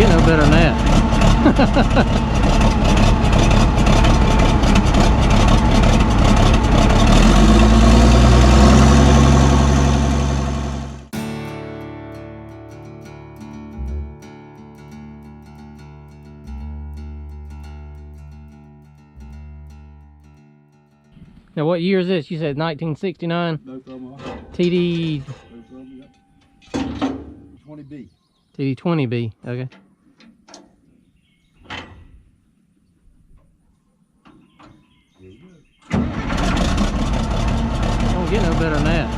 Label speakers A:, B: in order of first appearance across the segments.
A: get no better than that. Now, what year is this? You said 1969?
B: Both of them are.
A: TD...
B: Both of them, yep. 20B.
A: TD-20B, okay.
B: There you go.
A: Don't get no better than that.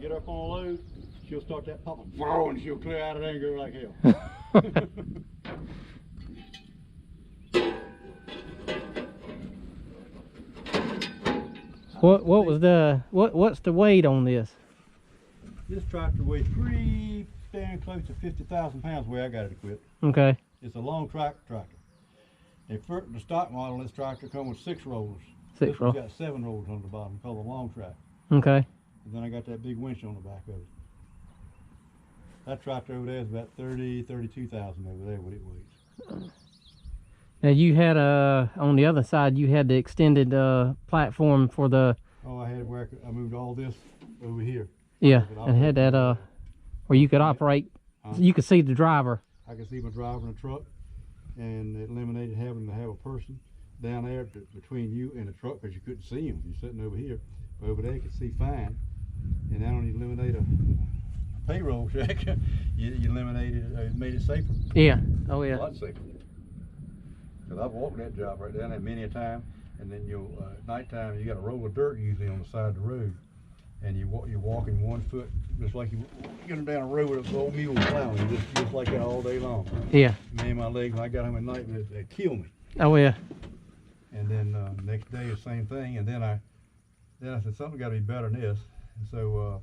B: Get up on a load, she'll start that popping, and she'll clear out of there and go like hell.
A: What's the weight on this?
B: This tractor weighs pretty damn close to 50,000 pounds the way I got it equipped.
A: Okay.
B: It's a long track tractor. The stock model of this tractor comes with 6 rollers.
A: Six rollers.
B: Got 7 rollers on the bottom called a long track.
A: Okay.
B: And then I got that big winch on the back of it. That tractor over there is about 32,000 over there what it weighs.
A: Now you had on the other side you had the extended platform for the.
B: Oh, I had where I moved all this over here.
A: Yeah, and had that where you could operate. You could see the driver.
B: I could see my driver in the truck, and it eliminated having to have a person down there between you and the truck because you couldn't see him. You're sitting over here, but over there you could see fine, and that only eliminated a payroll check. you eliminated it made it safer.
A: Yeah. Oh yeah.
B: A lot safer. Because I've walked that job right down there many a time, and then at nighttime you got a roll of dirt usually on the side of the road, and you're walking 1 foot just like you're getting down a road with an old mule plowing, just like that all day long.
A: Yeah.
B: Me and my legs when I got home at night, they'd kill me.
A: Oh yeah.
B: And then next day the same thing, and then I said something got to be better than this, and so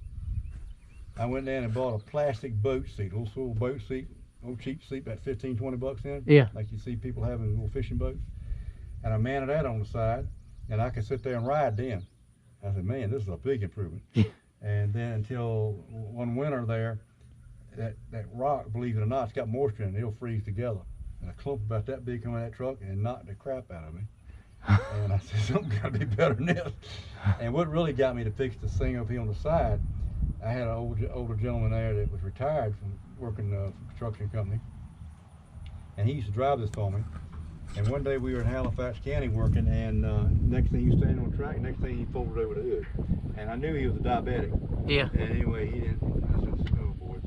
B: I went down and bought a plastic boat seat, a little boat seat. Old cheap seat, about 15, 20 bucks in.
A: Yeah.
B: Like you see people having little fishing boats. And I mounted that on the side, and I could sit there and ride then. I said, man, this is a big improvement. And then until one winter there, that rock, believe it or not, it's got moisture in it, it'll freeze together. And a clump about that big come in that truck and knocked the crap out of me. And I said, something got to be better than this. And what really got me to fix this thing up here on the side, I had an older gentleman there that was retired from working for a construction company, and he used to drive this for me. And one day we were in Halifax County working, and next thing he was standing on the track, next thing he folded over the hood, and I knew he was a diabetic.
A: Yeah.
B: And anyway, he didn't. I said, "Oh boy,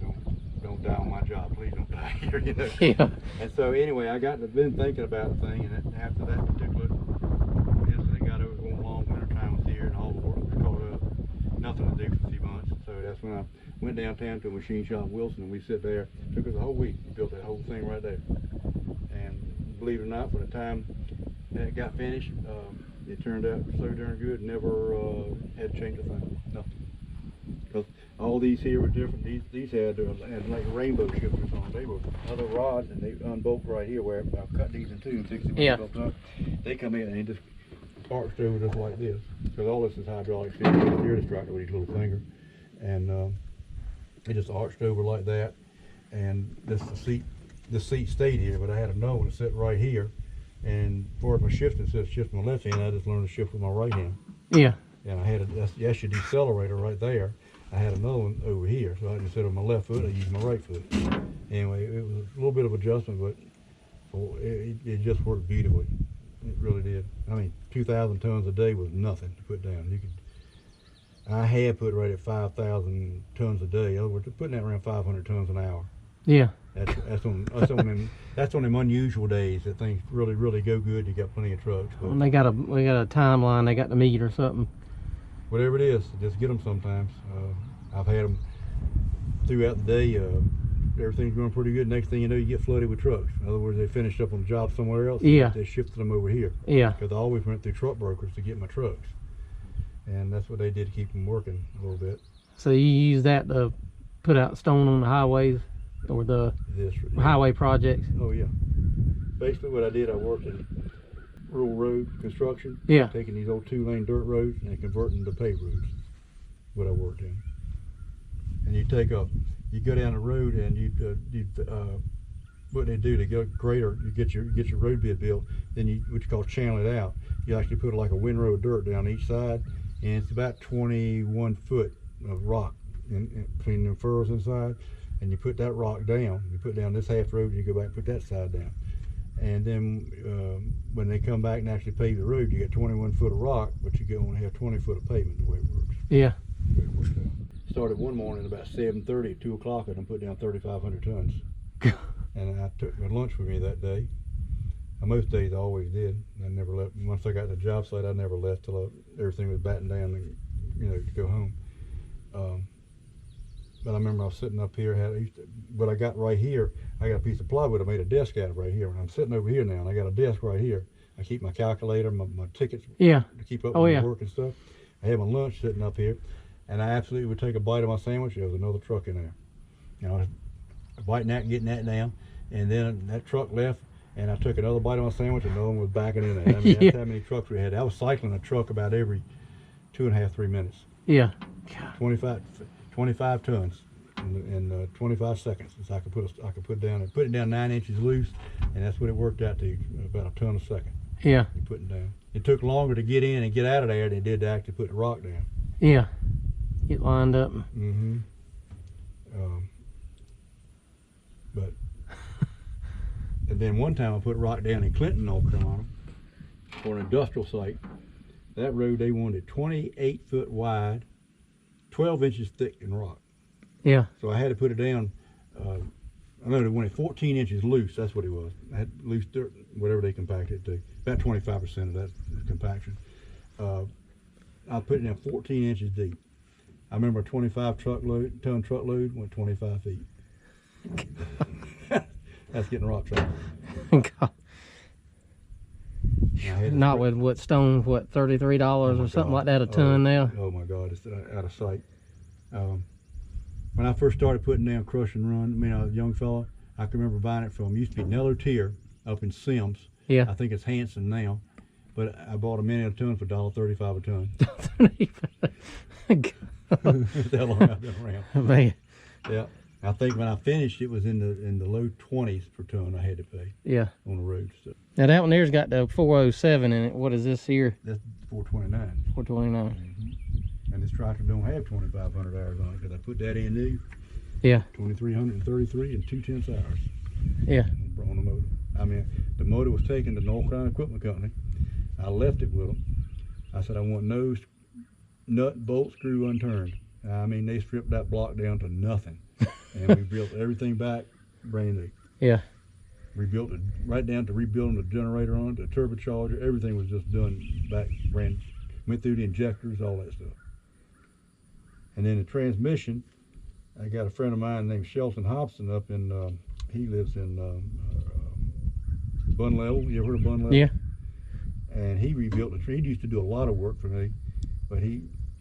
B: don't die on my job, please don't die here," you know.
A: Yeah.
B: And so anyway, I been thinking about the thing, and after that particular incident, got over going long winter time was here, and all the work was caught up, nothing to do for 2 months. So that's when I went downtown to a machine shop in Wilson, and we sit there. It took us a whole week. We built that whole thing right there. And believe it or not, by the time it got finished, it turned out so darn good. Never had to change a thing. Nothing. Because all these here were different. These had like rainbow shifters on. They were other rods, and they unbolt right here where I cut these in two and 60
A: yeah.
B: up. They come in and they just arched over just like this. Because all this is hydraulic steer. You steer this tractor with your little finger. And it just arched over like that, and the seat stayed here, but I had another one to sit right here, and for my shifting, instead of shifting my left hand, I just learned to shift with my right hand.
A: Yeah.
B: And I had the SU decelerator right there. I had another one over here, so I instead of my left foot, I used my right foot. Anyway, it was a little bit of adjustment, but it just worked beautifully. It really did. I mean, 2,000 tons a day was nothing to put down. I had put right at 5,000 tons a day. In other words, putting that around 500 tons an hour.
A: Yeah.
B: That's on them unusual days that things really go good. You got plenty of trucks. But
A: they got a timeline. They got to meet or something.
B: Whatever it is, just get them sometimes. I've had them throughout the day, everything's going pretty good. Next thing you know, you get flooded with trucks. In other words, they finished up on the job somewhere else.
A: Yeah.
B: They shifted them over here.
A: Yeah.
B: Because I always went through truck brokers to get my trucks. And that's what they did to keep them working a little bit.
A: So you use that to put out stone on the highways or the highway projects?
B: Oh, yeah. Basically what I did, I worked in rural road construction.
A: Yeah.
B: Taking these old 2-lane dirt roads and converting them to paved roads. What I worked in. And you go down the road and what they do to go greater, you get your road bed built, then what you call channel it out. You actually put like a windrow of dirt down each side, and it's about 21 foot of rock in between the furrows inside, and you put that rock down. You put down this half road, and you go back and put that side down. And then when they come back and actually pave the road, you get 21 foot of rock, but you only have 20 foot of pavement the way it works.
A: Yeah.
B: The way it works out. Started one morning about 7:30, 2 o'clock, and I put down 3,500 tons. And I took my lunch with me that day. Most days I always did. I never left. Once I got to the job site, I never left till everything was battened down and, to go home. But I remember I was sitting up here, what I got right here, I got a piece of plywood I made a desk out of right here. And I'm sitting over here now, and I got a desk right here. I keep my calculator, my tickets to keep up with my work and stuff. I had my lunch sitting up here, and I absolutely would take a bite of my sandwich. There was another truck in there. I was biting that and getting that down, and then that truck left, and I took another bite of my sandwich, and another one was backing in there. I mean, that's how many trucks we had. I was cycling a truck about every 2.5, 3 minutes.
A: Yeah.
B: 25 tons in 25 seconds. So I could put it down 9 inches loose, and that's what it worked out to, about a ton a second.
A: Yeah.
B: You put it down. It took longer to get in and get out of there than it did to actually put the rock down.
A: Yeah. Get lined up.
B: Mm-hmm. But and then one time I put rock down in Clinton, North Carolina, for an industrial site. That road they wanted 28 foot wide, 12 inches thick in rock.
A: Yeah.
B: So I had to put it down. I know they wanted 14 inches loose. That's what it was. I had loose dirt, whatever they compacted it to. About 25% of that compaction. I put it down 14 inches deep. I remember a 25-ton truckload went 25 feet. That's getting rock truck.
A: Not with what stone, what, $33 or something like that a ton now?
B: Oh my God, it's out of sight. When I first started putting down crush and run, I mean, I was a young fella, I can remember buying it from, used to be Nello Tier up in Sims.
A: Yeah.
B: I think it's Hanson now, but I bought a mini a ton for $1.35 a ton. That's how long I've been around.
A: Man.
B: Yeah. I think when I finished, it was in the low 20s per ton I had to pay.
A: Yeah.
B: On the road. So.
A: Now that one there's got the 407 in it. What is this here?
B: That's 429.
A: 429.
B: Mm-hmm. And this tractor don't have 2,500 hours on it because I put that in new.
A: Yeah.
B: 2,333 and 2/10 hours.
A: Yeah.
B: On the motor. I mean, the motor was taken to North Carolina Equipment Company. I left it with them. I said I want no nut, bolt, screw unturned. I mean, they stripped that block down to nothing. And we built everything back brand new.
A: Yeah.
B: Rebuilt it right down to rebuilding the generator on it, the turbocharger, everything was just done back brand new. Went through the injectors, all that stuff. And then the transmission, I got a friend of mine named Shelton Hobson up in, he lives in Bun Level. You ever heard of Bun Level?
A: Yeah.
B: And he rebuilt the tree. He used to do a lot of work for me, but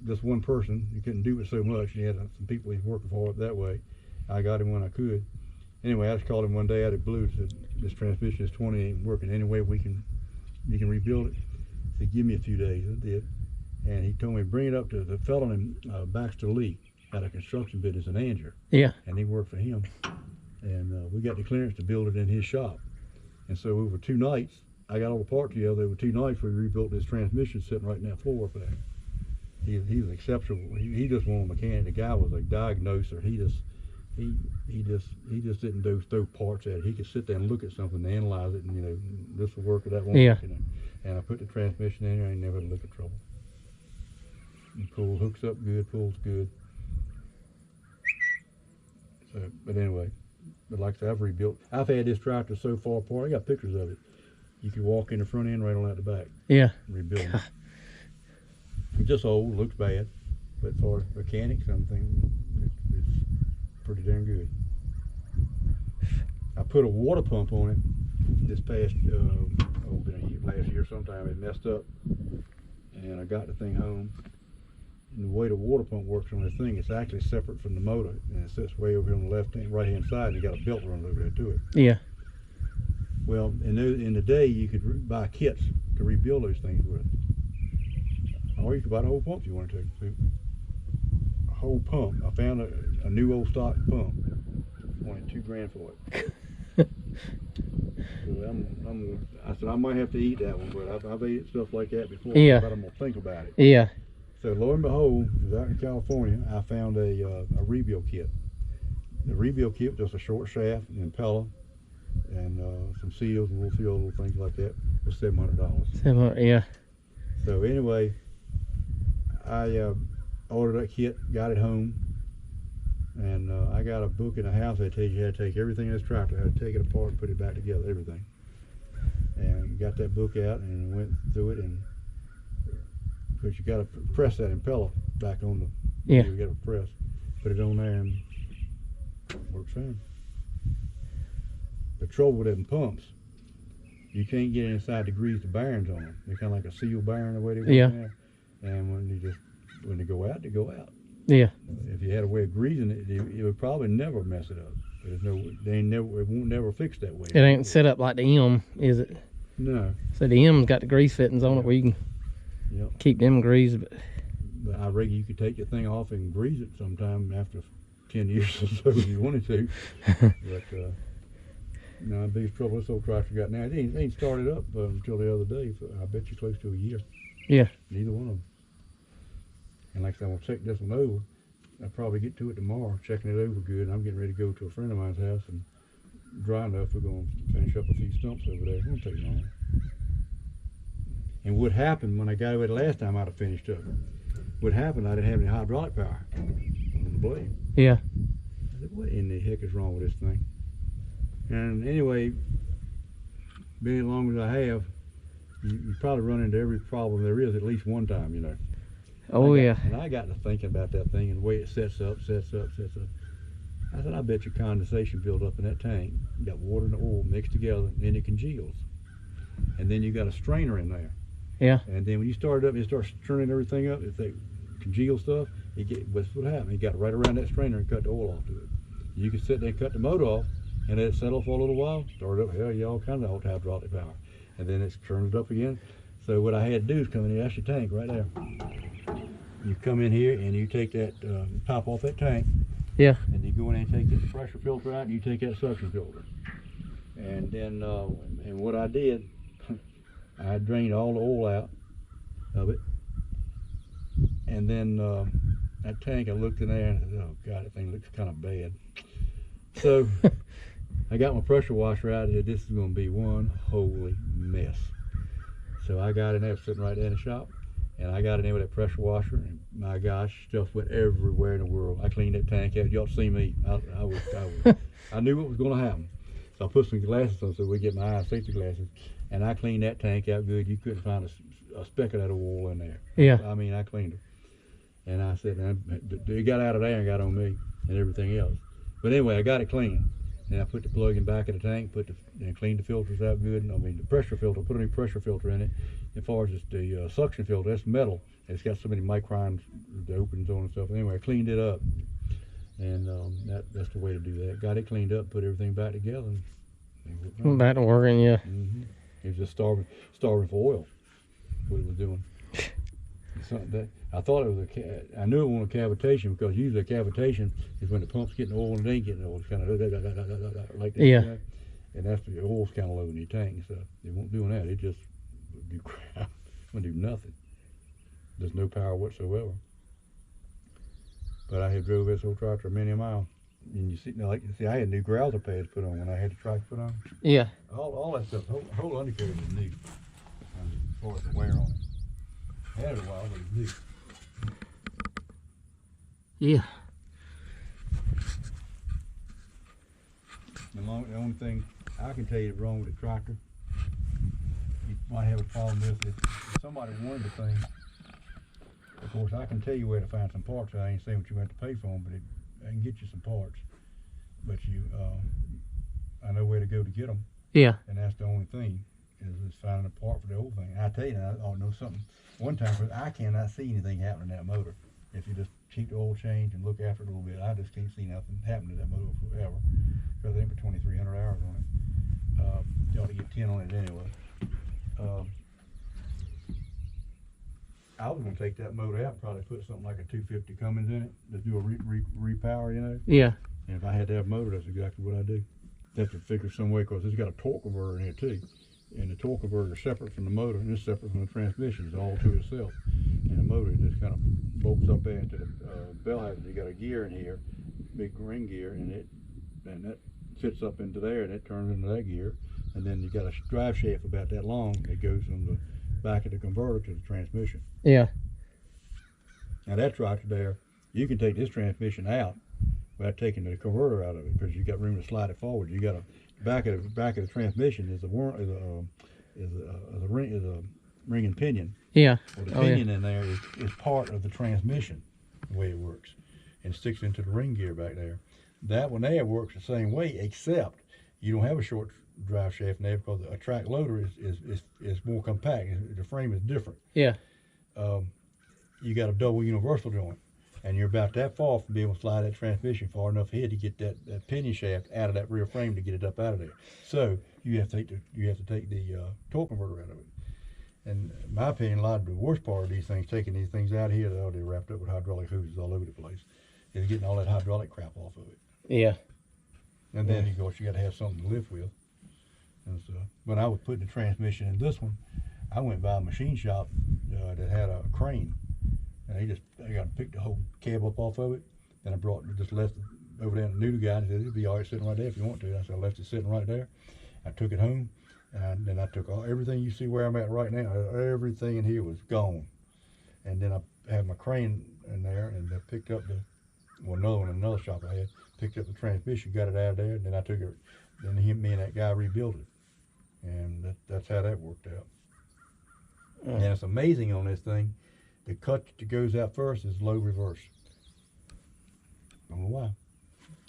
B: just one person, he couldn't do it so much. He had some people he's working for that way. I got him when I could. Anyway, I just called him one day out of blue and said, this transmission is 20, ain't working. Any way you can rebuild it? He said, give me a few days. I did. And he told me, bring it up to the fellow named Baxter Lee, had a construction business in Anger.
A: Yeah.
B: And he worked for him. And we got the clearance to build it in his shop. And so over 2 nights, I got all the parts together. Over 2 nights, we rebuilt this transmission sitting right in that floor up there. He was exceptional. He just wasn't a mechanic. The guy was a diagnoser. He just didn't throw parts at it. He could sit there and look at something and analyze it, and this will work or that won't work. And I put the transmission in there, and I never had a lick of trouble. And hooks up good, pulls good. So, but anyway, like I said, I've rebuilt. I've had this tractor so far apart. I got pictures of it. You could walk in the front end right on out the back.
A: Yeah.
B: Rebuild it. It's just old, looks bad, but as far as mechanics, I'm thinking it's pretty damn good. I put a water pump on it this past, last year sometime. It messed up, and I got the thing home. And the way the water pump works on this thing, it's actually separate from the motor, and it sits way over here on the right hand side, and you got a belt running over there to it.
A: Yeah.
B: Well, in the day, you could buy kits to rebuild those things with. Or you could buy the whole pump if you wanted to. A whole pump. I found a new old stock pump. Wanted $2 grand for it. So I said I might have to eat that one, but I've ate stuff like that before.
A: Yeah.
B: But I'm gonna think about it.
A: Yeah.
B: So lo and behold, out in California, I found a rebuild kit. The rebuild kit was just a short shaft and impeller and some seals and little things like that. It was $700.
A: Yeah.
B: So anyway, I ordered that kit, got it home, and I got a book in the house that tells you how to take everything in this tractor, how to take it apart and put it back together, everything. And got that book out and went through it, and because you got to press that impeller back on the,
A: yeah.
B: You got to press, put it on there, and works fine. The trouble with them pumps, you can't get inside to grease the bearings on them. They're kind of like a seal bearing the way they work now. And when they go out, they go out.
A: Yeah.
B: If you had a way of greasing it, it would probably never mess it up. It won't never fix that way.
A: It ain't set up like the M, is it?
B: No.
A: So the M's got the grease fittings on it where you can keep them greased.
B: But I reckon you could take the thing off and grease it sometime after 10 years or so if you wanted to. But no, the biggest trouble this old tractor got now, it ain't started up until the other day. So I bet you close to a year.
A: Yeah.
B: Neither one of them. And like I said, I'm going to check this one over. I'll probably get to it tomorrow, checking it over good. And I'm getting ready to go to a friend of mine's house, and dry enough, we're going to finish up a few stumps over there. It won't take long. And what happened when I got away the last time I'd have finished up, what happened, I didn't have any hydraulic power on the blade.
A: Yeah.
B: I said, what in the heck is wrong with this thing? And anyway, being as long as I have, you probably run into every problem there is at least one time, you know.
A: Oh, yeah.
B: And I got to thinking about that thing and the way it sets up. I said, I bet your condensation built up in that tank. You got water and oil mixed together, and then it congeals. And then you got a strainer in there.
A: Yeah.
B: And then when you start it up, it starts turning everything up. If they congeal stuff, what's what happened? You got right around that strainer and cut the oil off to it. You can sit there and cut the motor off and let it settle for a little while. Start it up, hell, you all kinds of hydraulic power. And then it's turned it up again. So what I had to do is come in here, that's your tank right there. You come in here and you take that top off that tank.
A: Yeah.
B: And you go in and take that pressure filter out, and you take that suction filter. And then, and what I did, I drained all the oil out of it. And then that tank, I looked in there and I said, oh God, that thing looks kind of bad. So I got my pressure washer out and said, this is going to be one holy mess. So I got in there, sitting right there in the shop, and I got in there with that pressure washer, and my gosh, stuff went everywhere in the world. I cleaned that tank out. Y'all see me. I knew what was going to happen. So I put some glasses on so we get my eye safety glasses, and I cleaned that tank out good. You couldn't find a speck of that oil in there.
A: Yeah.
B: I mean, I cleaned it. And I said, it got out of there and got on me and everything else. But anyway, I got it clean. And I put the plug in back of the tank, and cleaned the filters out good. I mean, the pressure filter, put a new pressure filter in it. As far as the suction filter, that's metal. And it's got so many microns, the openings on and stuff. Anyway, I cleaned it up. And that's the way to do that. Got it cleaned up, put everything back together. And
A: back to working, yeah.
B: Mm-hmm. It was just starving for oil, what it was doing. I thought it was I knew it wasn't a cavitation, because usually a cavitation is when the pump's getting oil and it ain't getting oil. It's kind of like that.
A: Yeah.
B: You know? And that's the oil's kind of low in your tank and stuff. It won't do that. It just do crap. It won't do nothing. There's no power whatsoever. But I had drove this old tractor many a mile. And you see, I had new grouser pads put on when I had the tractor put on.
A: Yeah.
B: All that stuff. Whole undercarriage was new. As far as the wear on it. I had it a while, but it was new.
A: Yeah.
B: The only thing I can tell you is wrong with the tractor, you might have a problem with it. If somebody wanted the thing, of course I can tell you where to find some parts. I ain't saying what you have to pay for them, but I can get you some parts. but I know where to go to get them.
A: Yeah.
B: And that's the only thing is finding a part for the whole thing. I tell you, I know something. One time, I cannot see anything happening to that motor. If you just keep the oil change and look after it a little bit, I just can't see nothing happening to that motor forever. Because I think for 2,300 hours on it. You ought to get 10 on it anyway. I was going to take that motor out, probably put something like a 250 Cummins in it, just do a repower, you know.
A: Yeah.
B: And if I had to have a motor, that's exactly what I do. Have to figure some way, because it's got a torque converter in here too. And the torque converter is separate from the motor, and it's separate from the transmission. It's all to itself. And the motor just kind of bolts up there into the bell housing. You got a gear in here, big ring gear, and that fits up into there, and it turns into that gear. And then you got a drive shaft about that long that goes from the back of the converter to the transmission.
A: Yeah.
B: Now that's right there. You can take this transmission out without taking the converter out of it, because you got room to slide it forward. You got a back of the transmission is a ring and pinion.
A: Yeah.
B: Well, the pinion in there is part of the transmission, the way it works, and sticks into the ring gear back there. That one there works the same way, except you don't have a short drive shaft in there, because a track loader is more compact. The frame is different.
A: Yeah.
B: You got a double universal joint, and you're about that far from being able to slide that transmission far enough ahead to get that pinion shaft out of that rear frame to get it up out of there. So you have to take the torque converter out of it. And in my opinion, a lot of the worst part of these things, taking these things out of here, they're wrapped up with hydraulic hoses all over the place, is getting all that hydraulic crap off of it.
A: Yeah.
B: And then of course you got to have something to lift with. And so when I was putting the transmission in this one, I went by a machine shop that had a crane. And they got to pick the whole cab up off of it. And I just left it over there and knew the guy, and he said, it'll be all right sitting right there if you want to. I said, I left it sitting right there. I took it home, and then I took everything you see where I'm at right now. Everything in here was gone. And then I had my crane in there, and I picked up another one in another shop I had, picked up the transmission, got it out of there, and then I took it, then me and that guy rebuilt it. And that's how that worked out. And it's amazing on this thing. The cut that goes out first is low reverse. I don't know why.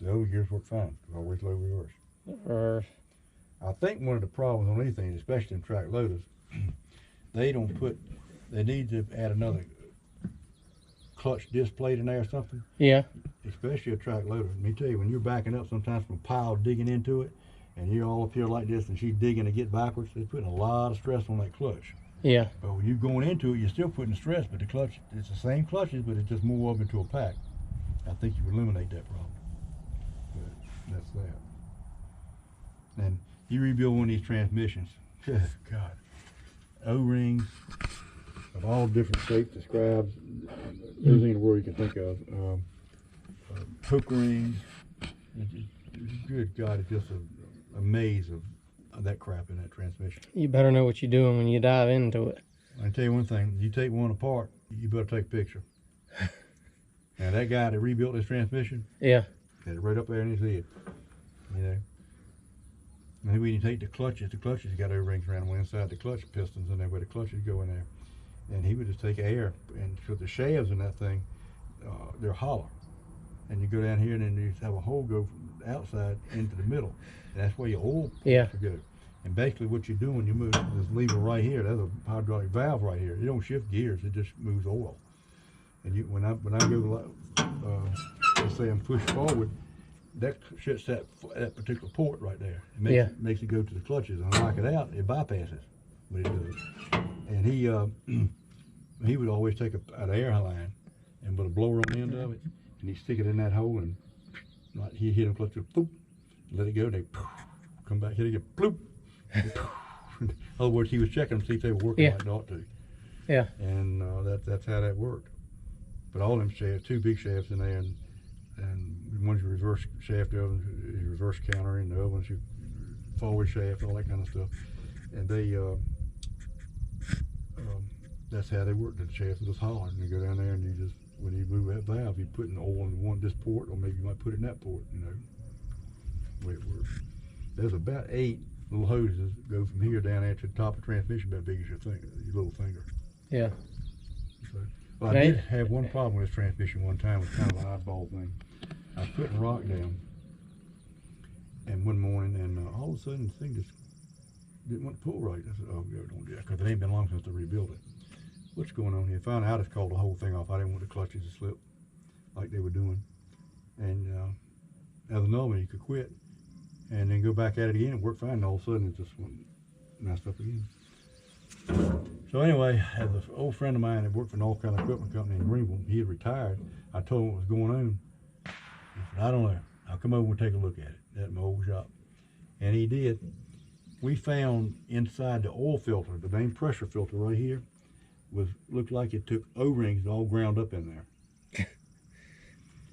B: The other gears work fine. It's always low reverse. I think one of the problems on anything, especially in track loaders, they need to add another clutch disc plate in there or something.
A: Yeah.
B: Especially a track loader. Let me tell you, when you're backing up sometimes from a pile digging into it, and you're all up here like this, and she's digging to get backwards, it's putting a lot of stress on that clutch.
A: Yeah.
B: But when you're going into it, you're still putting stress, but the clutch, it's the same clutches, but it's just more up into a pack. I think you eliminate that problem. But that's that. And you rebuild one of these transmissions, God, O-rings of all different shapes, describes everything in the world you can think of. Hook rings, good God, it's just a maze of that crap in that transmission.
A: You better know what you're doing when you dive into it.
B: I can tell you one thing, you take one apart, you better take a picture. Now that guy that rebuilt this transmission,
A: yeah,
B: had it right up there in his head, you know. And when you take the clutches got O-rings around them inside the clutch pistons and there where the clutches go in there. And he would just take air, and so the shafts in that thing, they're hollow. And you go down here and then you have a hole go from the outside into the middle. And that's where your oil to go. And basically what you do when you move this lever right here, that's a hydraulic valve right here. You don't shift gears, it just moves oil. And when I go, let's say I'm pushed forward, that shuts that particular port right there. It makes it go to the clutches. And lock it out, it bypasses what it does. And he would always take an air line and put a blower on the end of it, and he'd stick it in that hole, and he'd hit them clutch, boop, let it go, and they come back, hit it again, bloop. In other words, he was checking them to see if they were working like they ought to.
A: Yeah.
B: And that's how that worked. But all them shafts, two big shafts in there, and one's your reverse shaft, the other one's your reverse counter, and the other one's your forward shaft, all that kind of stuff. And they, that's how they work. The shaft is just hollering. You go down there and you just, when you move that valve, you put in oil in this port, or maybe you might put it in that port, you know, the way it works. There's about 8 little hoses that go from here down there to the top of the transmission, about big as your little finger.
A: Yeah.
B: So, well, I did have one problem with this transmission one time. It was kind of an oddball thing. I was putting rock down, And one morning, and all of a sudden, the thing just didn't want to pull right. I said, oh, yeah, don't do that, because it ain't been long since they rebuilt it. What's going on here? Found out, I just called the whole thing off. I didn't want the clutches to slip like they were doing. And as another one, you could quit and then go back at it again and work fine, and all of a sudden it just went messed up again. So anyway, as an old friend of mine that worked for an all kind of equipment company in Greenville, he had retired. I told him what was going on. He said, I don't know. I'll come over and take a look at it at my old shop. And he did. We found inside the oil filter, the main pressure filter right here, looked like it took O-rings all ground up in there.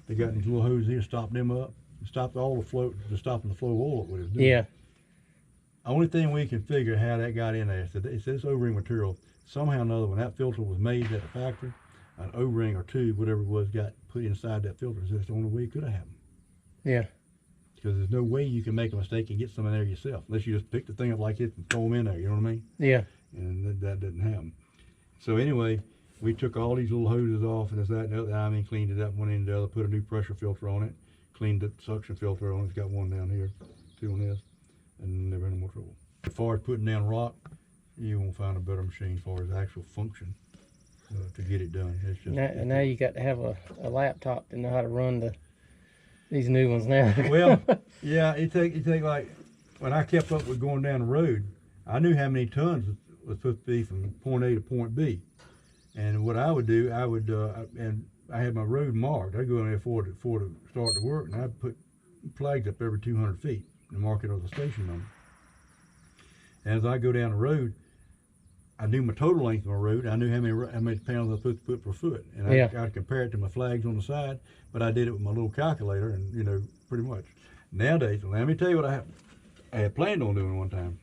B: They got these little hoses here, stopped them up, stopped all the flow, just stopping the flow of oil up what it was doing.
A: Yeah.
B: Only thing we can figure how that got in there, it says O-ring material, somehow or another, when that filter was made at the factory, an O-ring or two, whatever it was, got put inside that filter. That's the only way it could have happened.
A: Yeah.
B: Because there's no way you can make a mistake and get some in there yourself, unless you just pick the thing up like this and throw them in there, you know what I mean?
A: Yeah.
B: And that didn't happen. So anyway, we took all these little hoses off and this, that, and the other. I mean, cleaned it up one end and the other, put a new pressure filter on it, cleaned the suction filter on it. It's got one down here, two on this, and never had no more trouble. As far as putting down rock, you won't find a better machine as far as actual function to get it done. It's just
A: now you got to have a laptop to know how to run these new ones now.
B: Well, yeah, it take like, when I kept up with going down the road, I knew how many tons was supposed to be from point A to point B. And what I would do, and I had my road marked. I'd go in there for to start the work, and I'd put flags up every 200 feet and mark it on the station number. And as I go down the road, I knew my total length of my road. I knew how many pounds I was supposed to put per foot. And I'd compare it to my flags on the side, but I did it with my little calculator, and you know, pretty much. Nowadays, let me tell you what I had planned on doing one time.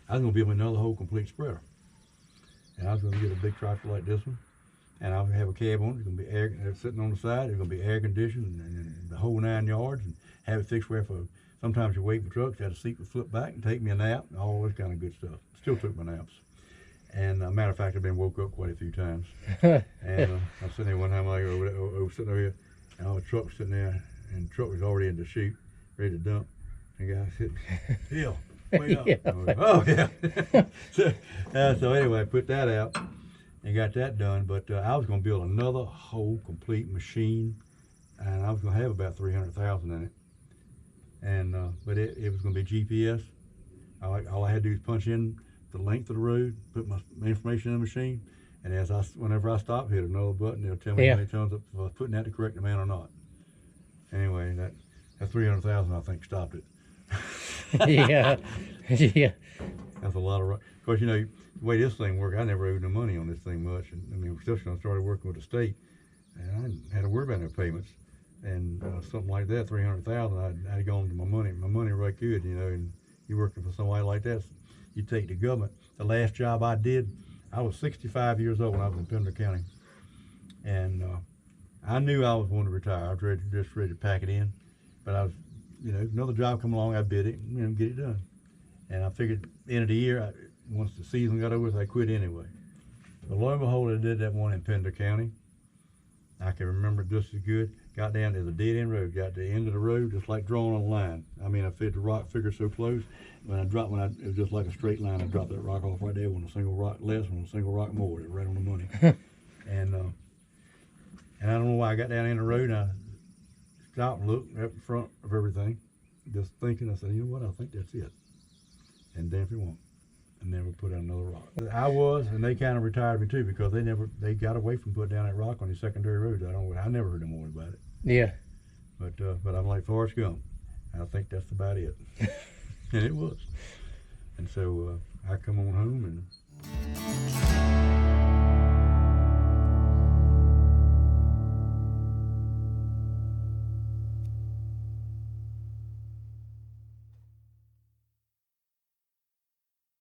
B: I was going to build another whole complete spreader. And I was going to get a big tractor like this one, and I was going to have a cab on it. It's going to be air sitting on the side. It's going to be air conditioned and the whole 9 yards, and have it fixed where for sometimes you're waiting for trucks, had a seat would flip back and take me a nap, and all this kind of good stuff. Still took my naps. And matter of fact, I've been woke up quite a few times. And I was sitting there one time, I was sitting over here, and all the truck was sitting there, and the truck was already in the chute, ready to dump. And the guy said, Bill, wait up.
A: Yeah.
B: Like, oh, yeah. So anyway, I put that out and got that done. But I was going to build another whole complete machine, and I was going to have about 300,000 in it. And but it was going to be GPS. All I had to do was punch in the length of the road, put my information in the machine, and whenever I stop, hit another button, it'll tell me how many tons if I was putting that the correct amount or not. Anyway, that 300,000 I think stopped it.
A: Yeah. Yeah.
B: That's a lot of. Of course, you know the way this thing worked, I never owed no money on this thing much, and I mean, especially when I started working with the state, and I didn't have to worry about no payments, and something like that, 300,000, I'd gone to my money right good, you know. And you're working for somebody like that, you take the government. The last job I did, I was 65 years old when I was in Pender County, and I knew I was going to retire. I was just ready to pack it in, but I was, you know, another job come along, I bid it, you know, get it done. And I figured at the end of the year, once the season got over, I quit anyway. But lo and behold, I did that one in Pender County. I can remember it just as good. Got down to the dead end road, got to the end of the road, just like drawing on a line. I mean, I fit the rock figure so close. When it was just like a straight line. I dropped that rock off right there, with a single rock less, with a single rock more. It was right on the money. And I don't know why I got down in the road, and I stopped and looked up in front of everything, just thinking. I said, you know what? I think that's it. And damn if it won't. And then we put out another rock. I was, and they kind of retired me too, because they got away from putting down that rock on these secondary roads. I never heard them worry about it.
A: Yeah.
B: But I'm like Forrest Gump. I think that's about it. And it was. And so I come on home, and